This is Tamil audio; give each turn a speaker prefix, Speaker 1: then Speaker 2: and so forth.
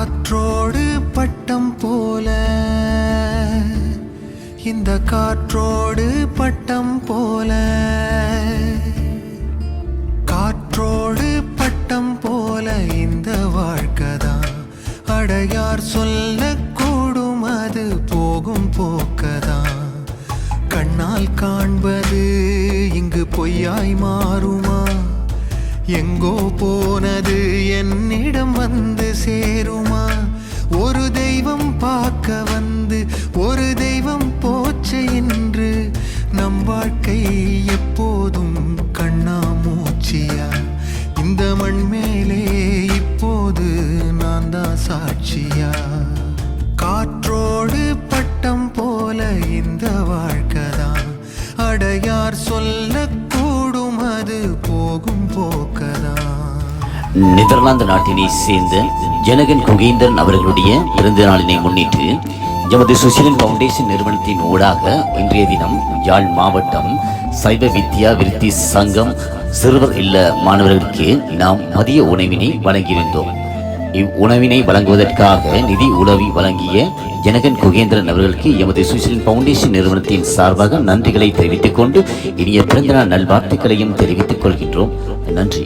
Speaker 1: காற்றோடு பட்டம் போல, இந்த காற்றோடு பட்டம் போல, காற்றோடு பட்டம் போல இந்த வாழ்க்கைதான். அடையார் சொல்லக்கூடும் அது போகும் போக்கதான். கண்ணால் காண்பது இங்கு பொய்யாய் மாறுமா? எங்கோ போனது என்னிடம் வந்து சேருமா? ஒரு தெய்வம் பார்க்க வந்து ஒரு தெய்வம் போச்சு என்று நம் வாழ்க்கை எப்போதும் கண்ணாமூச்சியா? இந்த மண் மேலே இப்போது நான் தான் சாட்சியா? காற்றோடு பட்டம் போல இந்த வாழ்க்கைதான். அடையார் சொல்லக்கூடும் அது போகும் போக்கதான்.
Speaker 2: நெதர்லாந்து நாட்டினை சேர்ந்த ஜனகன் குகேந்திரன் அவர்களுடைய பிறந்த நாளினை முன்னிட்டு எமது சுசிலன் பவுண்டேஷன் நிறுவனத்தின் ஊடாக இன்றைய தினம் யாழ் மாவட்டம் சைவ வித்யா விருத்தி சங்கம் சிறுவர் இல்ல மாணவர்களுக்கு நாம் மதிய உணவினை வழங்கியிருந்தோம். இவ்வுணவினை வழங்குவதற்காக நிதி உதவி வழங்கிய ஜனகன் குகேந்திரன் அவர்களுக்கு எமது சுசிலன் பவுண்டேஷன் நிறுவனத்தின் சார்பாக நன்றிகளை தெரிவித்துக் கொண்டு இனிய பிறந்தநாள் நல்வாழ்த்துக்களையும் தெரிவித்துக் கொள்கின்றோம். நன்றி.